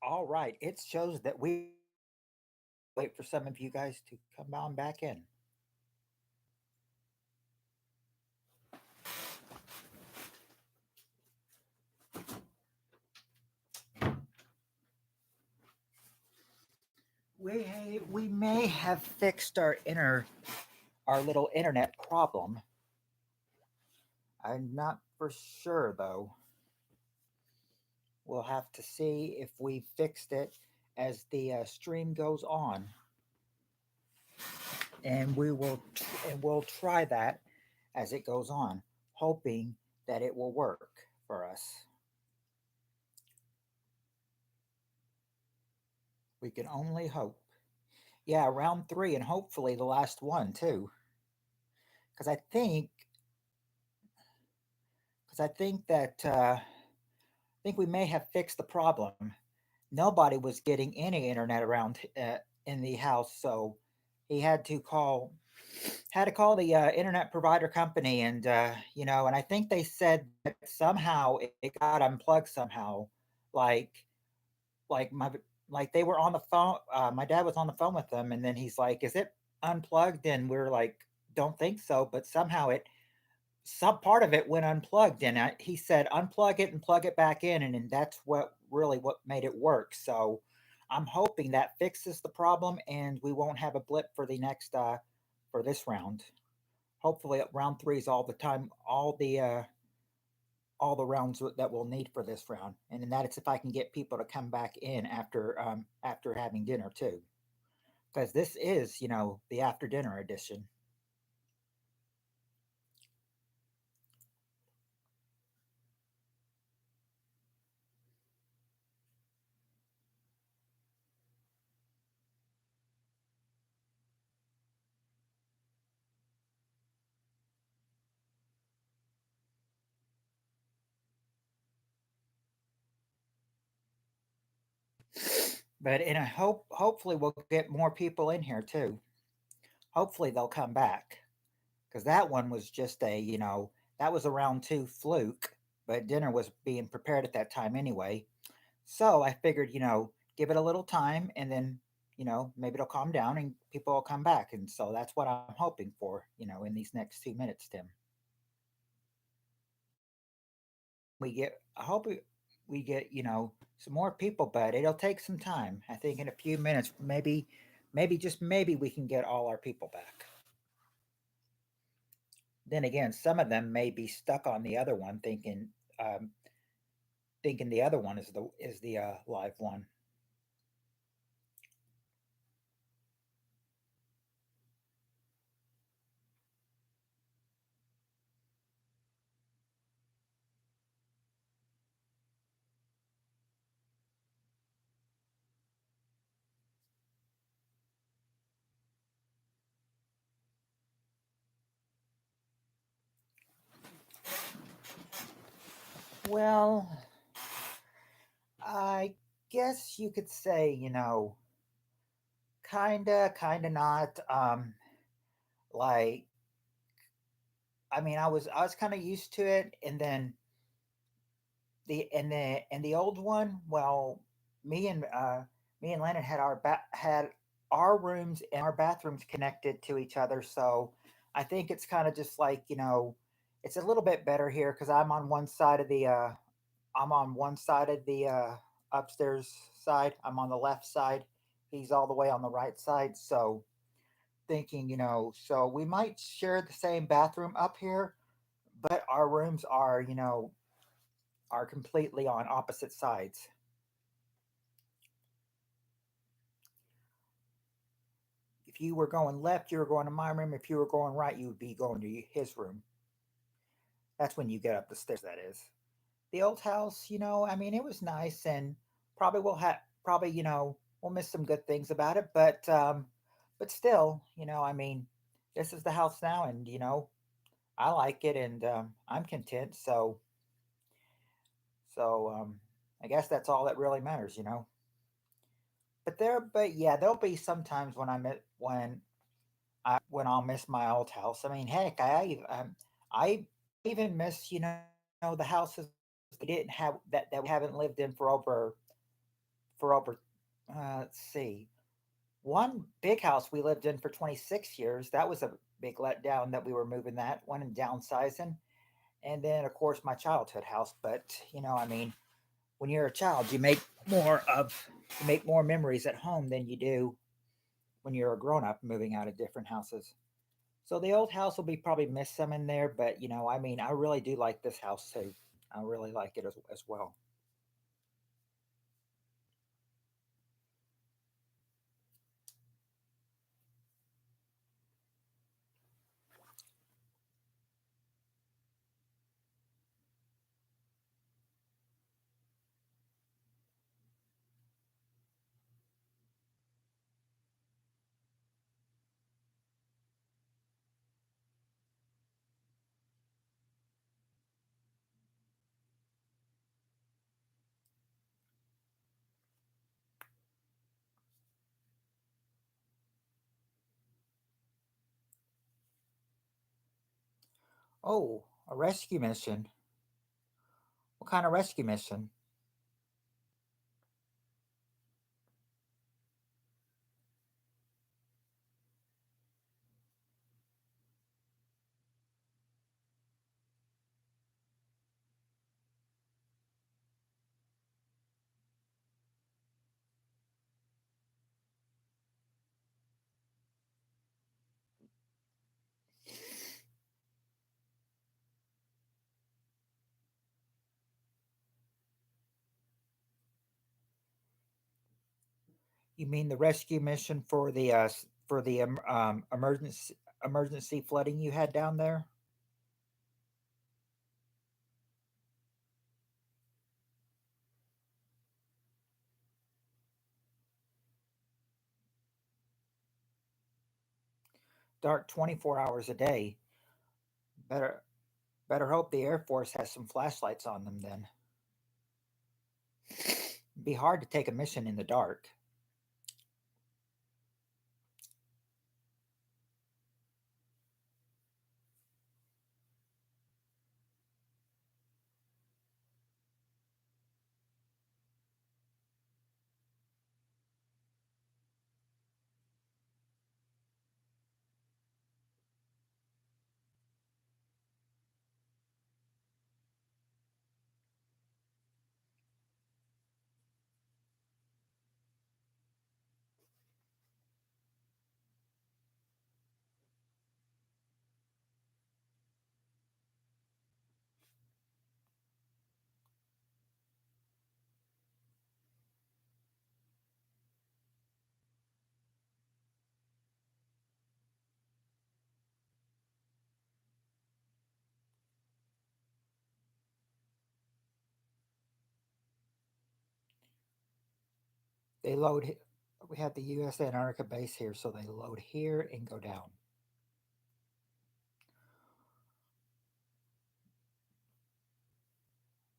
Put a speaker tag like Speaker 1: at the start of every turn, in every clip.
Speaker 1: All right. It shows that we wait for some of you guys to come on back in. We may have fixed our little internet problem. I'm not for sure though. We'll have to see if we fixed it as the stream goes on, and we'll try that as it goes on, hoping that it will work for us. We can only hope. Yeah, round three, and hopefully the last one too, because I think that I think we may have fixed the problem. Nobody was getting any internet around in the house, so he had to call the internet provider company, and and I think they said that somehow it got unplugged somehow, like like my like they were on the phone. My dad was on the phone with them, and then he's like, "Is it unplugged?" And we're like, "Don't think so," but somehow it some part of it went unplugged, and he said unplug it and plug it back in, and that's what made it work. So I'm hoping that fixes the problem, and we won't have a blip for the next for this round. Hopefully, round three is all the time, all the rounds that we'll need for this round, and then that is if I can get people to come back in after having dinner too, because this is the after dinner edition. But and I hopefully we'll get more people in here too. Hopefully they'll come back because that one was just that was a round two fluke, but dinner was being prepared at that time anyway. So I figured give it a little time, and then maybe it'll calm down and people will come back, and so that's what I'm hoping for in these next 2 minutes, Tim. We get I hope we get some more people, but it'll take some time. I think in a few minutes, maybe just maybe we can get all our people back. Then again, some of them may be stuck on the other one, um, thinking the other one is the live one. Well, I guess you could say kinda not. Like I mean, I was kind of used to it, and then the old one. Well, me and uh, me and Landon had our rooms and our bathrooms connected to each other, so I think it's kind of just like it's a little bit better here because I'm on one side of the upstairs side. I'm on the left side. He's all the way on the right side. So thinking, so we might share the same bathroom up here, but our rooms are completely on opposite sides. If you were going left, you were going to my room. If you were going right, you would be going to his room. That's when you get up the stairs. That is the old house. I mean, it was nice, and probably probably we'll miss some good things about it, but still, I mean, this is the house now, and I like it, and I'm content. So I guess that's all that really matters. But yeah, there'll be some times when I'll miss my old house. I mean, heck, I even miss the houses we didn't have that we haven't lived in for over for over, let's see, one big house we lived in for 26 years. That was a big letdown that we were moving that one and downsizing. And then, of course, my childhood house. But, I mean, when you're a child, you make more memories at home than you do when you're a grown up moving out of different houses. So the old house will be probably miss some in there, but I mean, I really do like this house too. I really like it as well. Oh, a rescue mission. What kind of rescue mission? You mean the rescue mission for the emergency flooding you had down there? Dark 24 hours a day. Better better hope the Air Force has some flashlights on them then. It'd be hard to take a mission in the dark. They load. We have the U.S. Antarctica base here, so they load here and go down.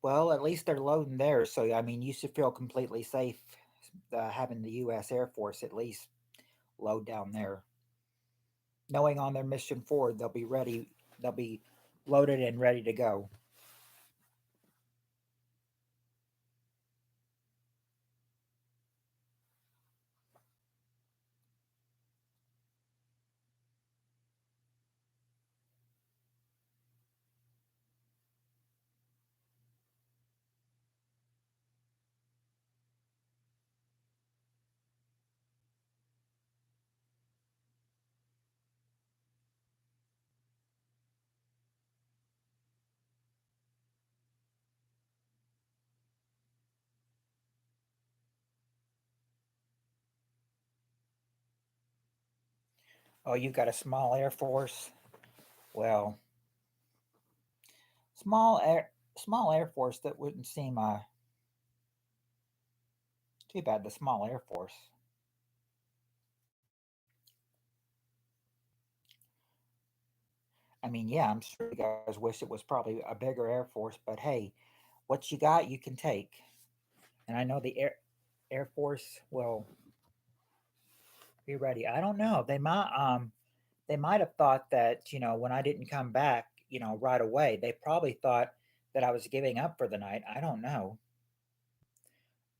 Speaker 1: Well, at least they're loading there, so I mean, you should feel completely safe having the U.S. Air Force at least load down there, knowing on their mission forward they'll be ready. They'll be loaded and ready to go. Oh, you've got a small Air Force. Well, small air small Air Force that wouldn't seem too bad. The small Air Force. I mean, yeah, I'm sure you guys wish it was probably a bigger Air Force, but hey, what you got, you can take. And I know the Air Force will be ready. I don't know. They might have thought that, when I didn't come back, right away, they probably thought that I was giving up for the night. I don't know.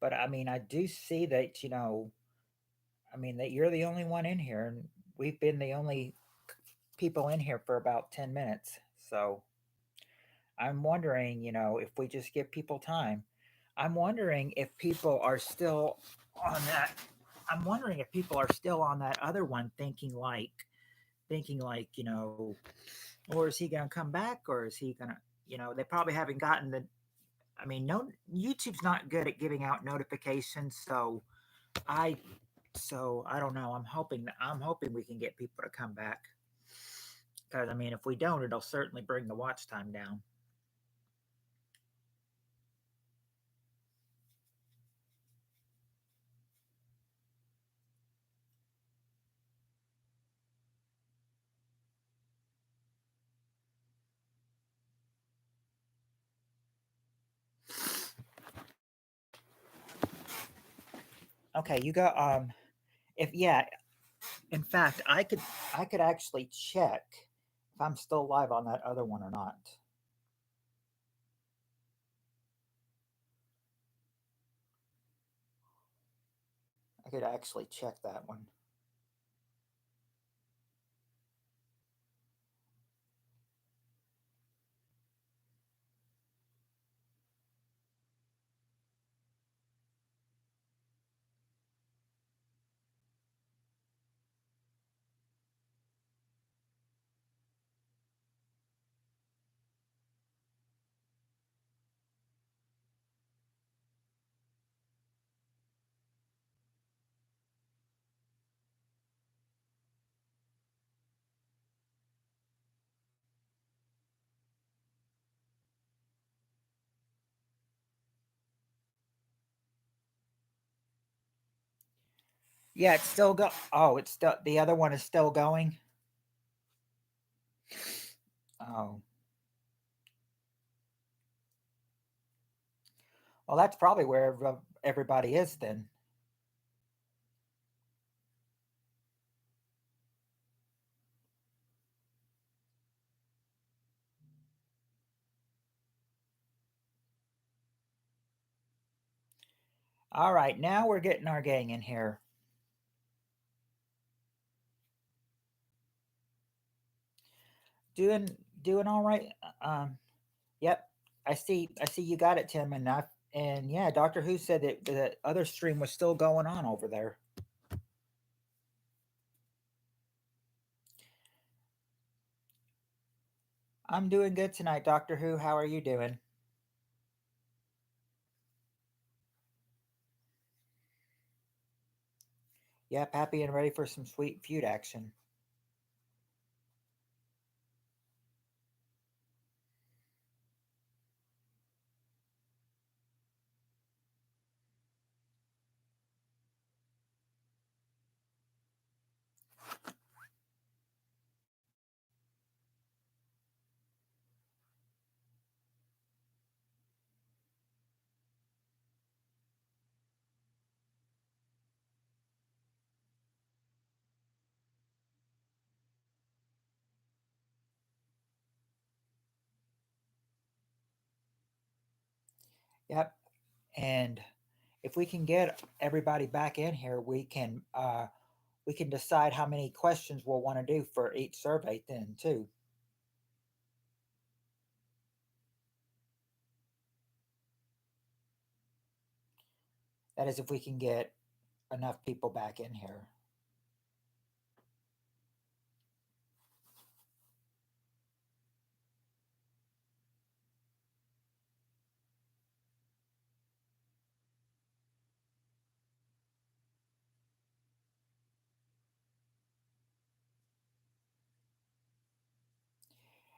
Speaker 1: But I mean, I do see that, I mean, that you're the only one in here, and we've been the only people in here for about 10 minutes. So I'm wondering, if we just give people time. I'm wondering if people are still on that. I'm wondering if people are still on that other one thinking like, or is he going to come back or is he going to, they probably haven't gotten the, I mean, no, YouTube's not good at giving out notifications. I, so I don't know. I'm hoping we can get people to come back. Because, I mean, if we don't, it'll certainly bring the watch time down. Okay, you got, if, yeah, in fact, I could actually check if I'm still live on that other one or not. I could actually check that one. Yeah, it's still go. Oh, it's still the other one is still going. Oh, well, that's probably where everybody is then. All right, now we're getting our gang in here. Doing doing all right. Um, yep. I see you got it, Tim, and yeah, Doctor Who said that the other stream was still going on over there. I'm doing good tonight, Doctor Who. How are you doing? Yep, happy and ready for some sweet feud action. Yep, and if we can get everybody back in here, we can decide how many questions we'll want to do for each survey then too. That is if we can get enough people back in here.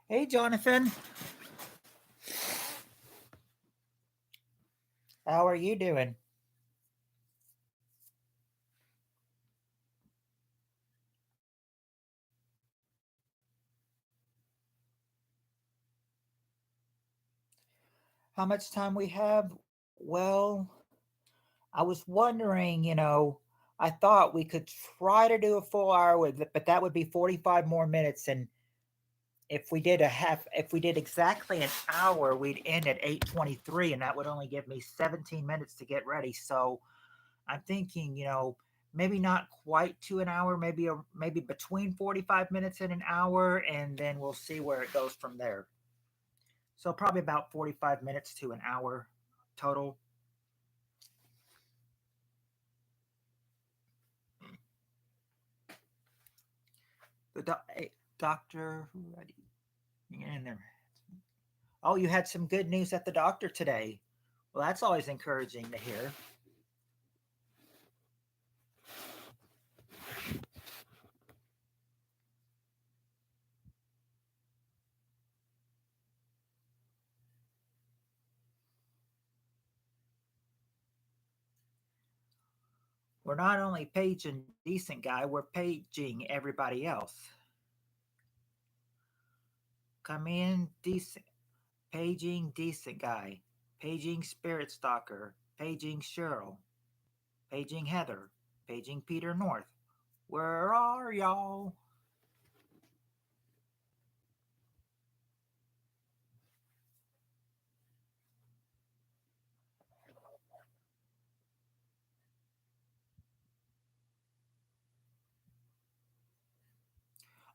Speaker 1: Hey, Jonathan, how are you doing? How much time we have? Well, I was wondering, I thought we could try to do a full hour with it, but that would be 45 more minutes. And if we did exactly an hour, we'd end at 8:23, and that would only give me 17 minutes to get ready. So I'm thinking, maybe not quite to an hour, maybe between 45 minutes and an hour, and then we'll see where it goes from there. So probably about 45 minutes to an hour total. Hey, doctor, get in there. Oh, you had some good news at the doctor today. Well, that's always encouraging to hear. We're not only paging decent guy, we're paging everybody else. Come in, decent. Paging decent guy. Paging spirit stalker. Paging Cheryl. Paging Heather. Paging Peter North. Where are y'all?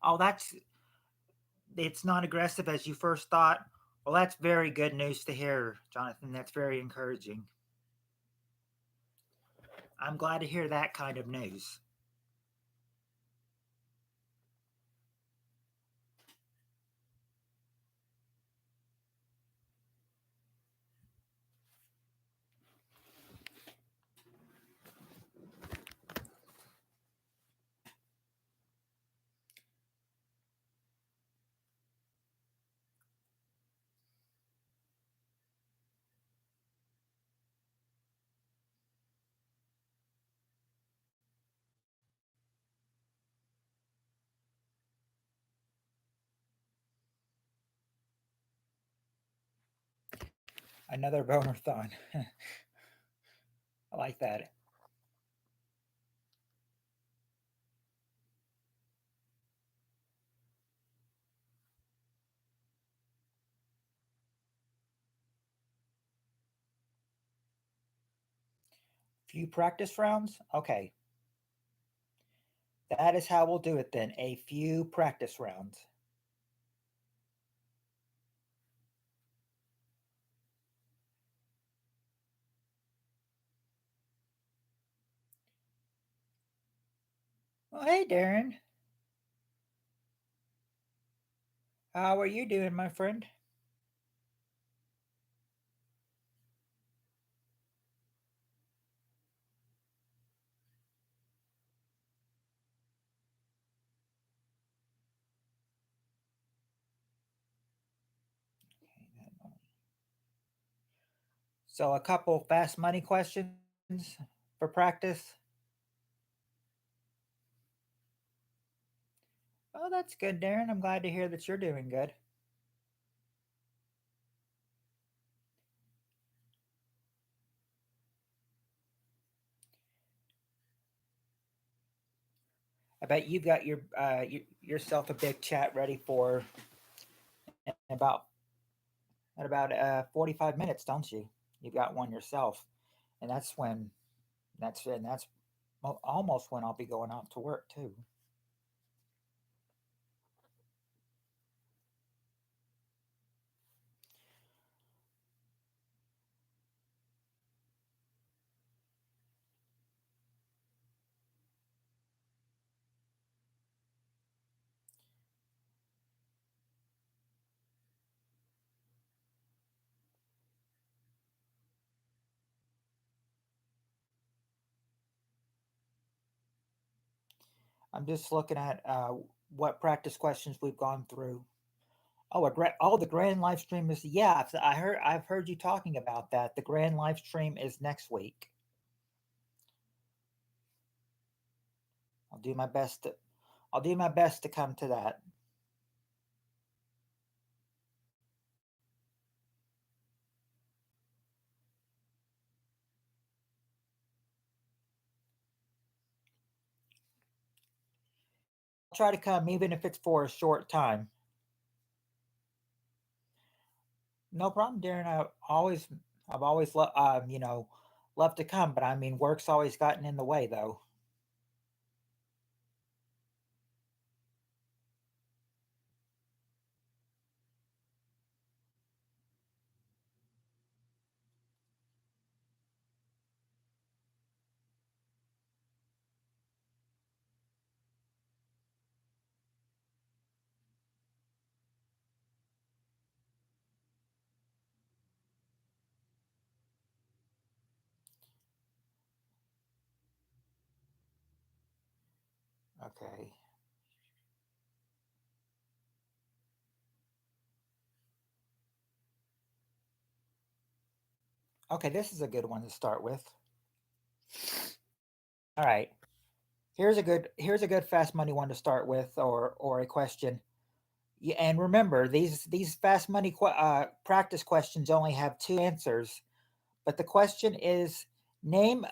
Speaker 1: Oh, it's not aggressive as you first thought. Well, that's very good news to hear, Jonathan. That's very encouraging. I'm glad to hear that kind of news. Another boner thon. I like that. Few practice rounds? Okay. That is how we'll do it then. A few practice rounds. Well, hey, Darren. How are you doing, my friend? So, a couple fast money questions for practice. Oh, that's good, Darren. I'm glad to hear that you're doing good. I bet you've got yourself a big chat ready for in about 45 minutes, don't you? You've got one yourself, and that's almost when I'll be going off to work too. I'm just looking at what practice questions we've gone through. The grand live stream is, yeah. I've heard you talking about that. The grand live stream is next week. I'll do my best to I'll do my best to come to that. I'll try to come even if it's for a short time. No problem, Darren. I've always, loved to come, but I mean, work's always gotten in the way, though. Okay. Okay, this is a good one to start with. All right. Here's a good fast money one to start with, or a question. Yeah, and remember, these fast money practice questions only have two answers. But the question is, name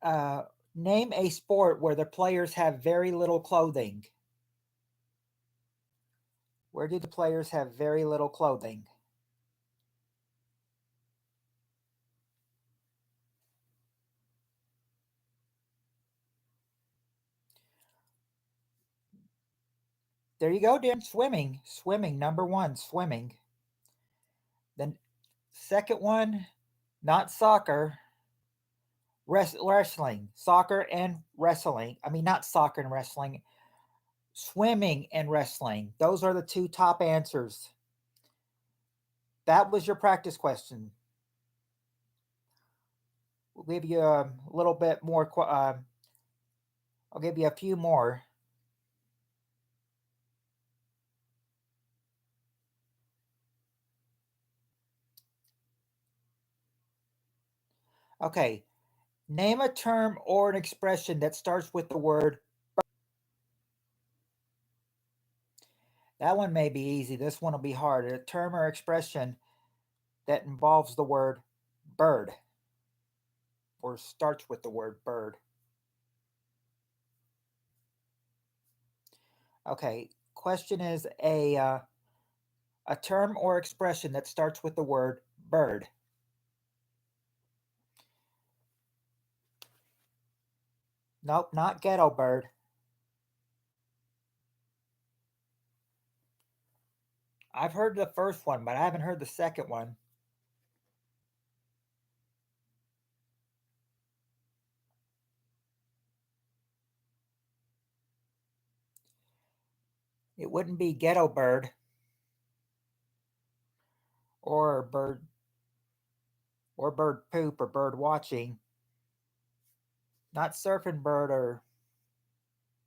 Speaker 1: uh, name a sport where the players have very little clothing. Where do the players have very little clothing? There you go, Darren. Swimming. Swimming. Number one, swimming. Then second one, not soccer, wrestling. Soccer and wrestling. I mean, not soccer and wrestling. Swimming and wrestling. Those are the two top answers. That was your practice question. We'll give you a little bit more. I'll give you a few more. Okay. Name a term or an expression that starts with the word. That one may be easy. This one will be hard. A term or expression that involves the word bird or starts with the word bird. Okay. Question is a term or expression that starts with the word bird. Nope, not ghetto bird. I've heard the first one, but I haven't heard the second one. It wouldn't be ghetto bird or bird poop or bird watching. Not surfing bird or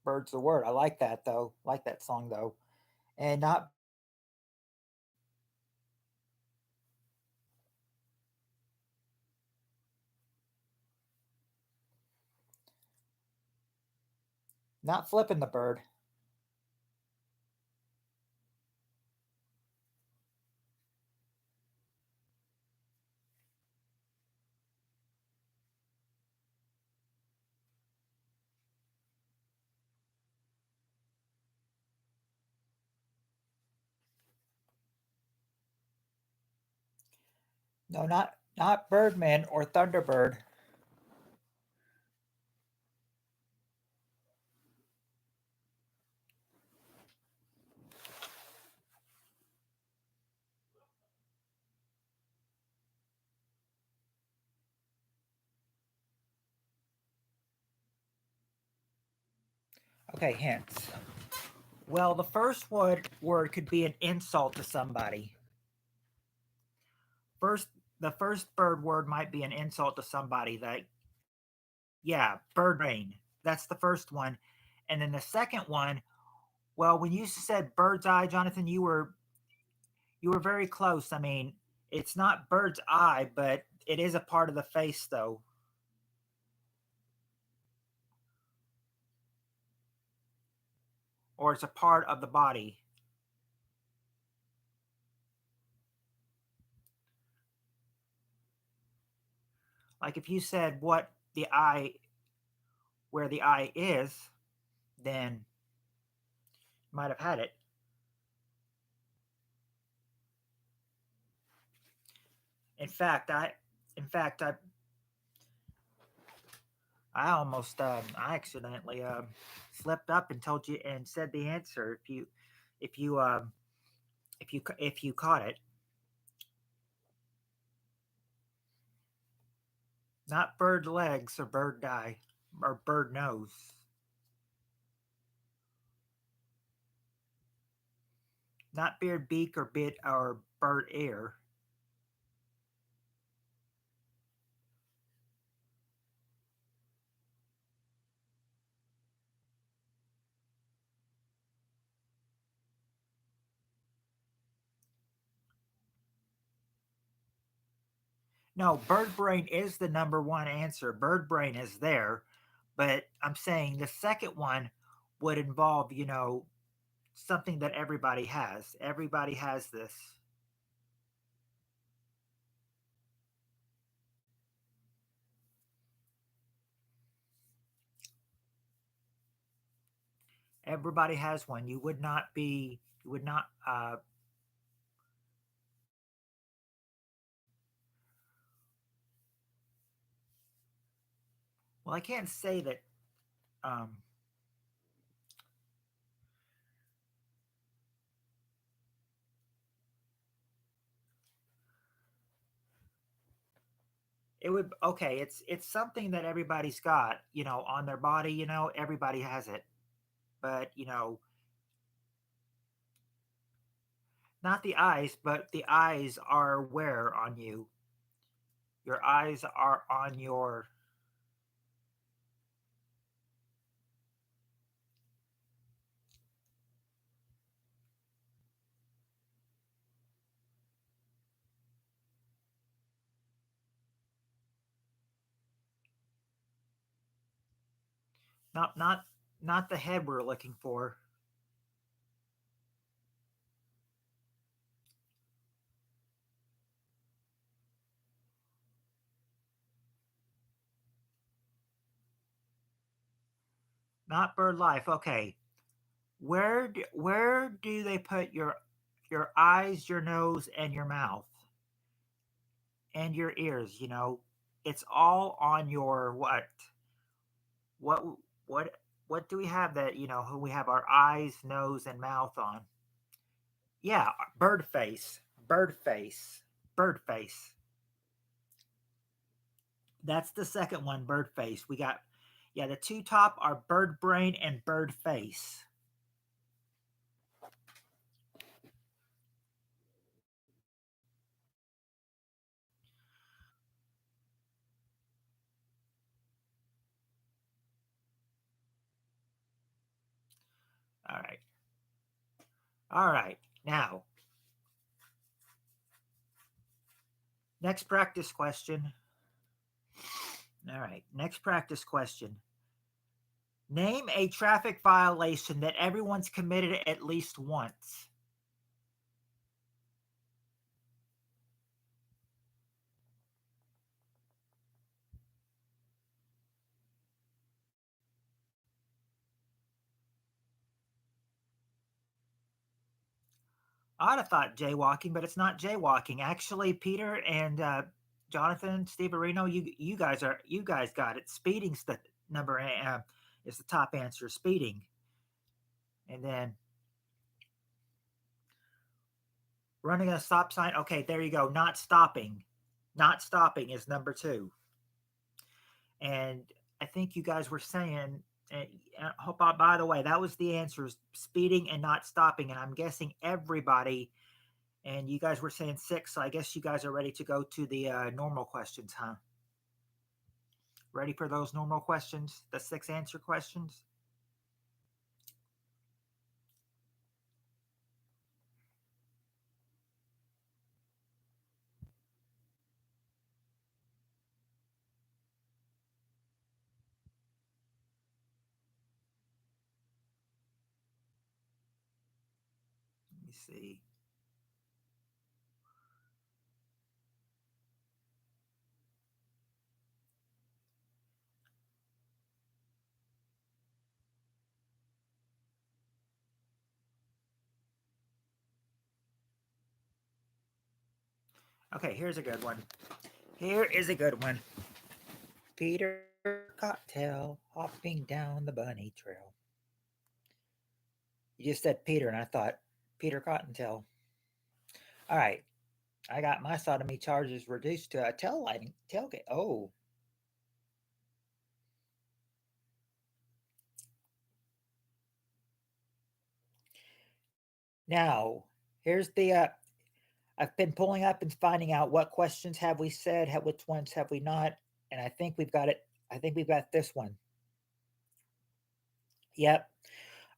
Speaker 1: bird's the word. I like that though. Like that song though. And not flipping the bird. No, not Birdman or Thunderbird. Okay, hints. Well, the first word could be an insult to somebody. First, the first bird word might be an insult to somebody. That yeah, bird brain. That's the first one, and then the second one. Well, when you said bird's eye, Jonathan, you were very close. I mean, it's not bird's eye, but it is a part of the face, though, or it's a part of the body. Like if you said what the eye, where the eye is, then you might have had it. In fact, in fact, I almost, I accidentally slipped up and told you and said the answer. If you, if you caught it, not bird legs or bird eye or bird nose, not beard, beak, or bit or bird ear. No, bird brain is the number one answer. Bird brain is there, but I'm saying the second one would involve, something that everybody has. Everybody has this. Everybody has one. You would not be, you would not, well, I can't say that, um, it would, okay, it's something that everybody's got, on their body, everybody has it. But, not the eyes, but the eyes are where on you? Your eyes are on your, not, not the head we're looking for. Not bird life. Okay. Where do they put your eyes, your nose, and your mouth and your ears? It's all on your what what what do we have that who we have our eyes, nose, and mouth on? Yeah, bird face, bird face, bird face. That's the second one, bird face. We got, yeah, the two top are bird brain and bird face. All right, all right. Now, next practice question. All right, next practice question. Name a traffic violation that everyone's committed at least once. I'd have thought jaywalking, but it's not jaywalking. Actually, Peter and Jonathan, Steve Areno, you guys got it. Speeding's the number is the top answer. Speeding, and then running a stop sign. Okay, there you go. Not stopping. Not stopping is number two. And I think you guys were saying, and by the way, that was the answers: speeding and not stopping. And I'm guessing everybody. And you guys were saying six, so I guess you guys are ready to go to the normal questions, huh? Ready for those normal questions, the six answer questions? Let me see. Okay, here's a good one. Here is a good one. Peter Cottontail hopping down the bunny trail. You just said Peter, and I thought Peter Cottontail. All right, I got my sodomy charges reduced to a tailgate. Oh, now here's the. I've been pulling up and finding out what questions have we said, which ones have we not, and I think we've got it. I think we've got this one. Yep.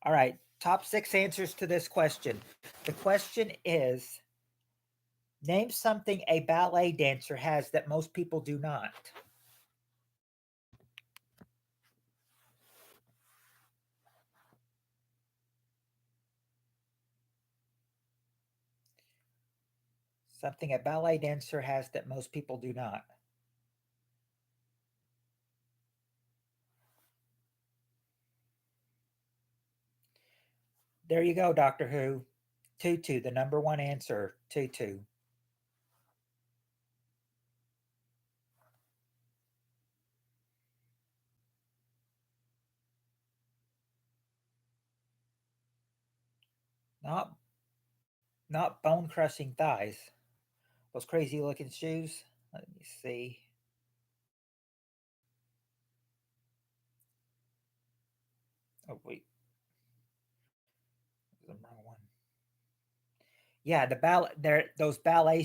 Speaker 1: All right. Top six answers to this question. The question is: name something a ballet dancer has that most people do not. Something a ballet dancer has that most people do not. There you go, Doctor Who. Tutu, the number one answer. Tutu. Not not bone crushing thighs. Those crazy looking shoes. Let me see. Oh wait, the wrong one. Yeah, the ballet. There, those ballet